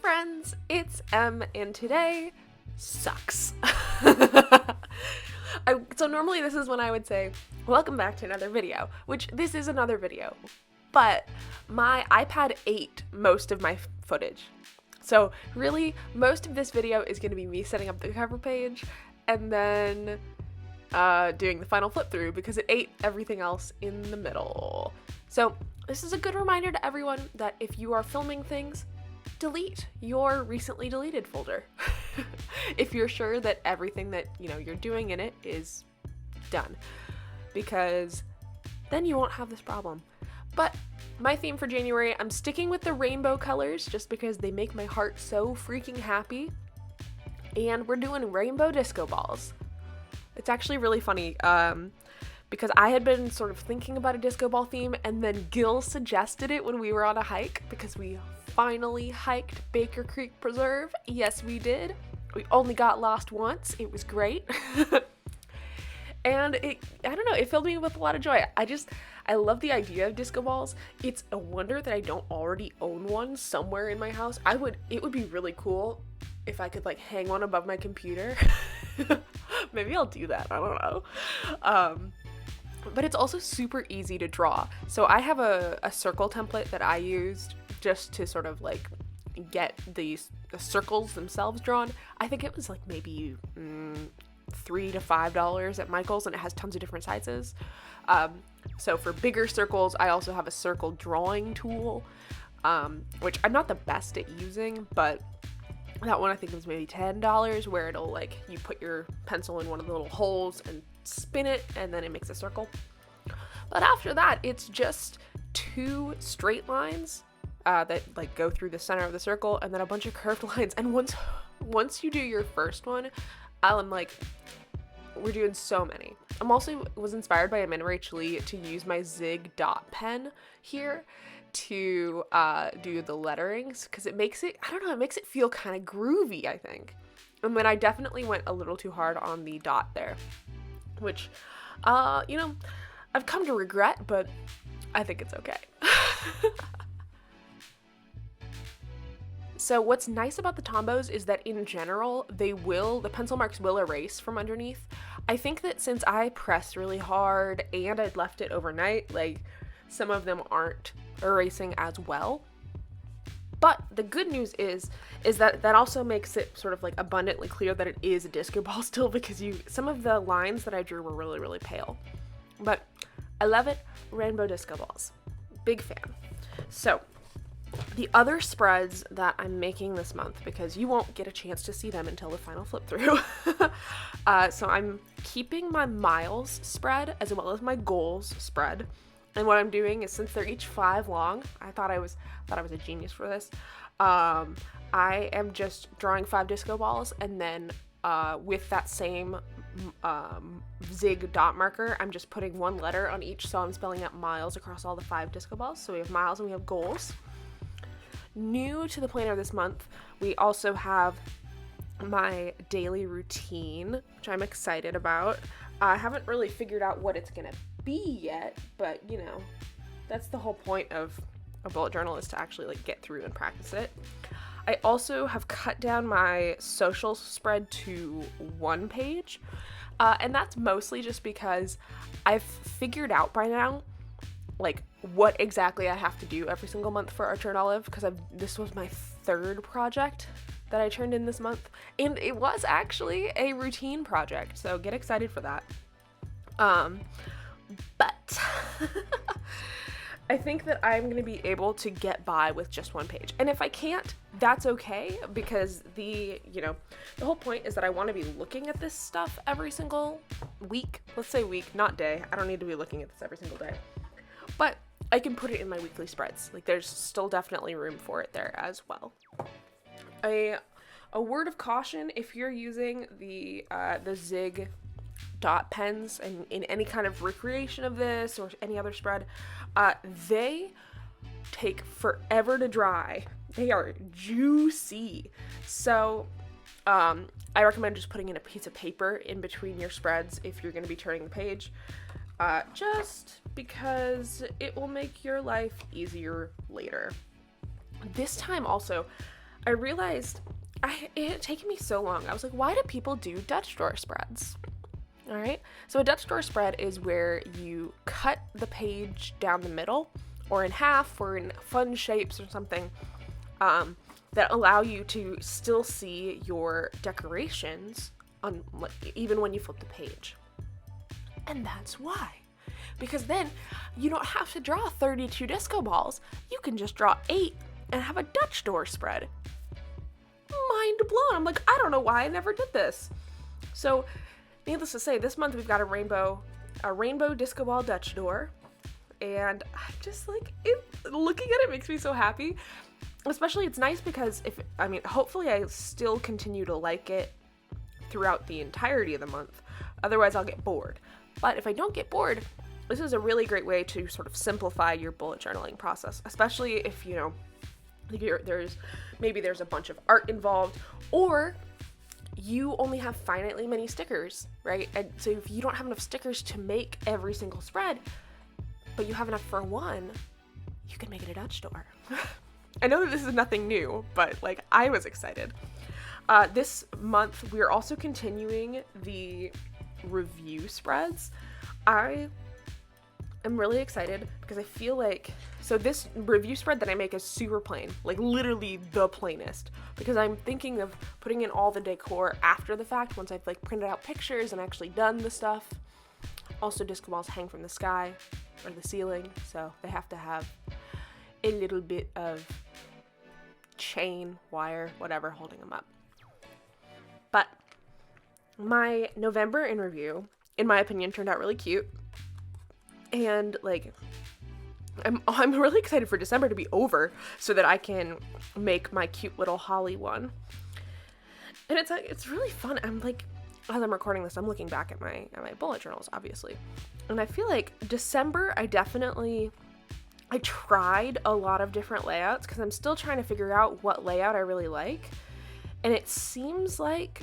friends, it's Em, and today sucks. So normally this is when I would say, welcome back to another video, which this is another video, but my iPad ate most of my footage. So really, most of this video is going to be me setting up the cover page and then doing the final flip through because it ate everything else in the middle. So this is a good reminder to everyone that if you are filming things, delete your recently deleted folder. If you're sure that everything that you're doing in it is done, because then you won't have this problem. But my theme for January, I'm sticking with the rainbow colors just because they make my heart so freaking happy. And we're doing rainbow disco balls. It's actually really funny because I had been sort of thinking about a disco ball theme, and then Gil suggested it when we were on a hike because we finally hiked Baker Creek Preserve. Yes, we did. We only got lost once. It was great. And I don't know, it filled me with a lot of joy. I love the idea of disco balls. It's a wonder that I don't already own one somewhere in my house. It would be really cool if I could hang one above my computer. Maybe I'll do that. I don't know. But it's also super easy to draw. So I have a circle template that I used just to sort of get the circles themselves drawn. I think it was maybe $3 to $5 at Michael's, and it has tons of different sizes. So for bigger circles, I also have a circle drawing tool, which I'm not the best at using, but that one I think was maybe $10, where it'll you put your pencil in one of the little holes and spin it, and then it makes a circle. But after that, it's just 2 straight lines that go through the center of the circle, and then a bunch of curved lines. And once you do your first one, I'm we're doing so many. I'm also was inspired by Amanda Rach Lee to use my Zig dot pen here to do the letterings, because it makes it, it makes it feel kind of groovy, I think. And then I definitely went a little too hard on the dot there, which, I've come to regret, but I think it's okay. So what's nice about the Tombos is that in general, the pencil marks will erase from underneath. I think that since I pressed really hard and I'd left it overnight, some of them aren't erasing as well. But the good news is that also makes it sort of abundantly clear that it is a disco ball still, because some of the lines that I drew were really, really pale. But I love it. Rainbow disco balls. Big fan. So the other spreads that I'm making this month, because you won't get a chance to see them until the final flip through. So I'm keeping my miles spread as well as my goals spread. And what I'm doing is, since they're each 5 long, I thought I was a genius for this. I am just drawing 5 disco balls, and then with that same Zig dot marker, I'm just putting 1 letter on each. So I'm spelling out miles across all the 5 disco balls. So we have miles and we have goals. New to the planner this month, we also have my daily routine, which I'm excited about. I haven't really figured out what it's gonna be yet, but that's the whole point of a bullet journal, is to actually get through and practice it. I also have cut down my social spread to 1 page, and that's mostly just because I've figured out by now what exactly I have to do every single month for Archer and Olive, because this was my 3rd project that I turned in this month, and it was actually a routine project, so get excited for that. But I think that I'm going to be able to get by with just 1 page. And if I can't, that's okay, because the whole point is that I want to be looking at this stuff every single week. Let's say week, not day. I don't need to be looking at this every single day. But I can put it in my weekly spreads. There's still definitely room for it there as well. A word of caution, if you're using the Zig dot pens and in any kind of recreation of this or any other spread, they take forever to dry. They are juicy. So I recommend just putting in a piece of paper in between your spreads if you're going to be turning the page, just because it will make your life easier later. This time also, I realized it had taken me so long. I was like, why do people do Dutch door spreads? All right. So a Dutch door spread is where you cut the page down the middle or in half or in fun shapes or something that allow you to still see your decorations on even when you flip the page. And that's why. Because then you don't have to draw 32 disco balls. You can just draw 8 and have a Dutch door spread. Mind blown. I'm like, I don't know why I never did this. So, needless to say, this month we've got a rainbow disco ball Dutch door. And I just like it. Looking at it makes me so happy. Especially it's nice because hopefully I still continue to like it throughout the entirety of the month. Otherwise I'll get bored. But if I don't get bored, this is a really great way to sort of simplify your bullet journaling process, especially if, there's a bunch of art involved, or you only have finitely many stickers, right? And so if you don't have enough stickers to make every single spread, but you have enough for one, you can make it a Dutch door. I know that this is nothing new, but I was excited. This month, we're also continuing the review spreads. I am really excited because I feel so this review spread that I make is super plain, literally the plainest, because I'm thinking of putting in all the decor after the fact once I've printed out pictures and actually done the stuff. Also, disco balls hang from the sky or the ceiling, so they have to have a little bit of chain, wire, whatever, holding them up. But my November in review, in my opinion, turned out really cute. And I'm really excited for December to be over so that I can make my cute little holly one. And it's really fun. As I'm recording this, I'm looking back at my bullet journals, obviously. And I feel December, I tried a lot of different layouts because I'm still trying to figure out what layout I really like. And it seems like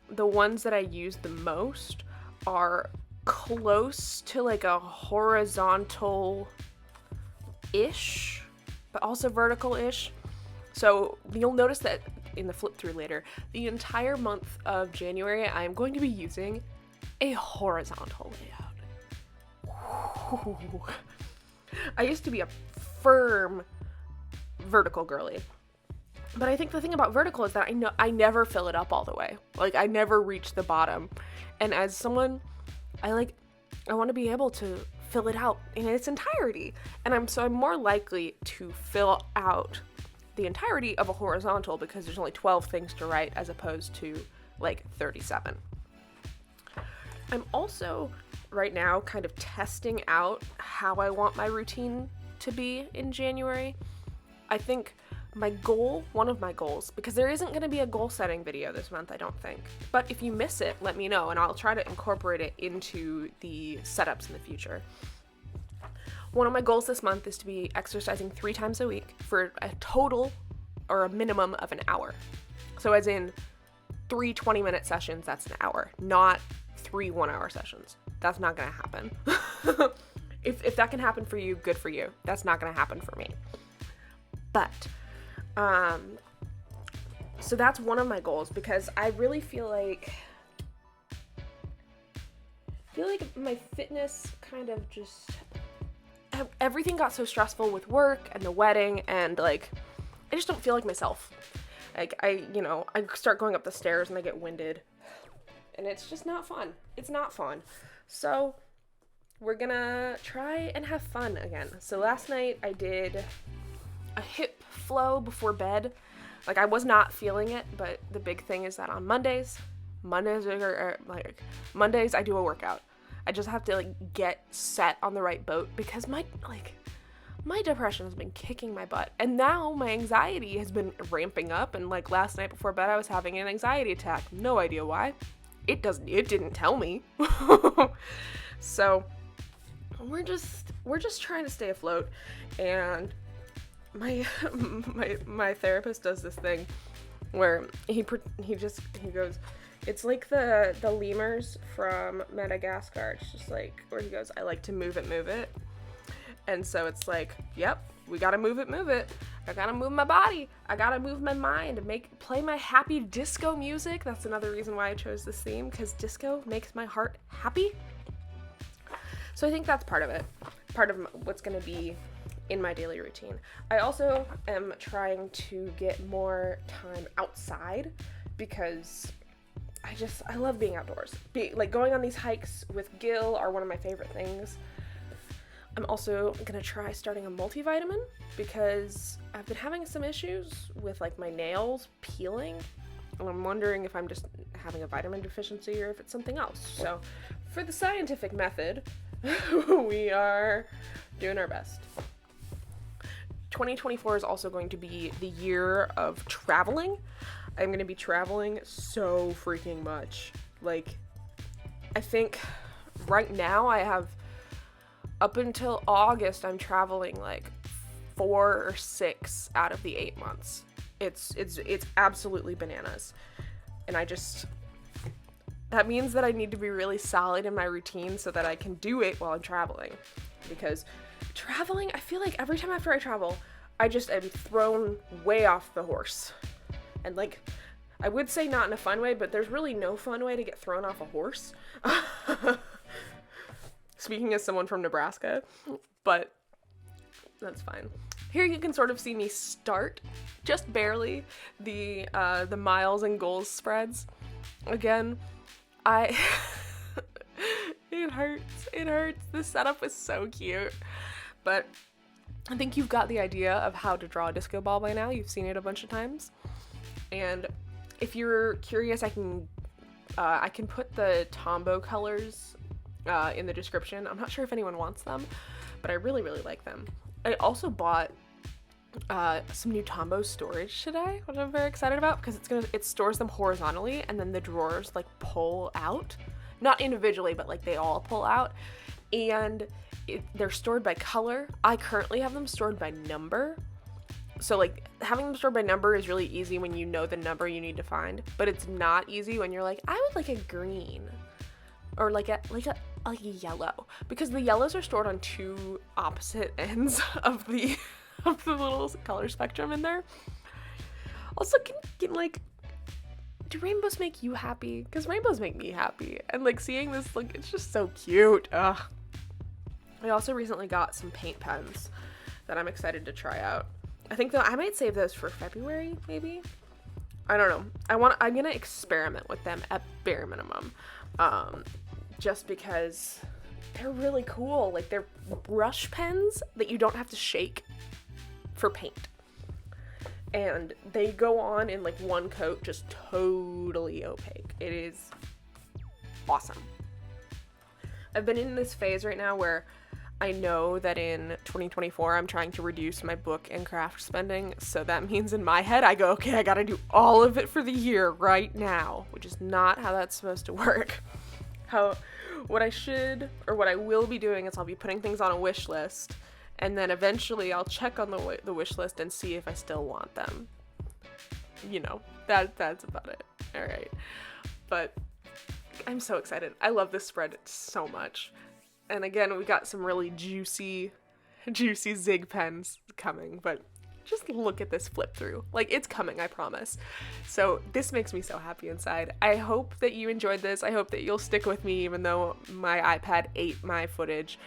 the ones that I use the most are close to a horizontal-ish, but also vertical-ish. So you'll notice that in the flip through later, the entire month of January, I'm going to be using a horizontal layout. Ooh. I used to be a firm vertical girly. But I think the thing about vertical is that I never fill it up all the way. I never reach the bottom. And as someone, I want to be able to fill it out in its entirety. And I'm more likely to fill out the entirety of a horizontal because there's only 12 things to write as opposed to 37. I'm also right now kind of testing out how I want my routine to be in January. I think one of my goals, because there isn't going to be a goal setting video this month, I don't think. But if you miss it, let me know and I'll try to incorporate it into the setups in the future. One of my goals this month is to be exercising 3 times a week for a total or a minimum of an hour. So as in 3 20-minute sessions, that's an hour, not 3 1-hour sessions. That's not going to happen. If that can happen for you, good for you. That's not going to happen for me. But, so that's one of my goals because I really feel like my fitness kind of just, everything got so stressful with work and the wedding and I just don't feel like myself. I start going up the stairs and I get winded and it's just not fun. It's not fun. So we're gonna try and have fun again. So last night I did a hip flow before bed. I was not feeling it, but the big thing is that on Mondays I do a workout. I just have to get set on the right boat because my depression has been kicking my butt. And now my anxiety has been ramping up and last night before bed I was having an anxiety attack. No idea why. It didn't tell me. So we're just trying to stay afloat, and my therapist does this thing where he goes, it's like the lemurs from Madagascar. It's just where he goes, I like to move it. And so it's yep, we gotta move it. I gotta move my body. I gotta move my mind. Play my happy disco music. That's another reason why I chose this theme, because disco makes my heart happy. So I think that's part of it. Part of what's gonna be in my daily routine. I also am trying to get more time outside because I love being outdoors. Going on these hikes with Gil are one of my favorite things. I'm also gonna try starting a multivitamin because I've been having some issues with like my nails peeling, and I'm wondering if I'm just having a vitamin deficiency or if it's something else. So for the scientific method, we are doing our best. 2024 is also going to be the year of traveling. I'm going to be traveling so freaking much. Like, I think right now I have, up until August, I'm traveling like 4 or 6 out of the 8 months. It's absolutely bananas. And that means that I need to be really solid in my routine so that I can do it while I'm traveling. Because traveling, I feel like every time after I travel, I just am thrown way off the horse. And like, I would say not in a fun way, but there's really no fun way to get thrown off a horse. Speaking as someone from Nebraska, but that's fine. Here you can sort of see me start, just barely, the miles and goals spreads. Again, it hurts. The setup is so cute, but I think you've got the idea of how to draw a disco ball by now. You've seen it a bunch of times. And if you're curious, I can put the Tombow colors in the description. I'm not sure if anyone wants them, but I really, really like them. I also bought some new Tombow storage today, which I'm very excited about, because it stores them horizontally, and then the drawers like pull out, not individually, but like they all pull out, and they're stored by color. I currently have them stored by number. So like having them stored by number is really easy when you know the number you need to find, but it's not easy when you're like, I would like a green or like a yellow, because the yellows are stored on 2 opposite ends of the little color spectrum in there. Also, can like, do rainbows make you happy? Because rainbows make me happy, and like seeing this, like, it's just so cute. Ugh. I also recently got some paint pens that I'm excited to try out. I think I might save those for February, maybe. I don't know. I'm gonna experiment with them at bare minimum, just because they're really cool. Like, they're brush pens that you don't have to shake for paint, and they go on in like one coat, just totally opaque. It is awesome. I've been in this phase right now where I know that in 2024, I'm trying to reduce my book and craft spending, so that means in my head, I go, okay, I gotta do all of it for the year right now, which is not how that's supposed to work. What I will be doing is I'll be putting things on a wish list, and then eventually I'll check on the wish list and see if I still want them. You know, that's about it. All right. But I'm so excited. I love this spread so much. And again, we got some really juicy Zig pens coming, but just look at this flip through. Like, it's coming, I promise. So this makes me so happy inside. I hope that you enjoyed this. I hope that you'll stick with me even though my iPad ate my footage.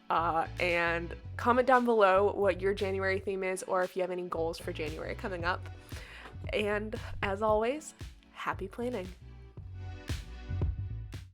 And comment down below what your January theme is, or if you have any goals for January coming up. And as always, happy planning.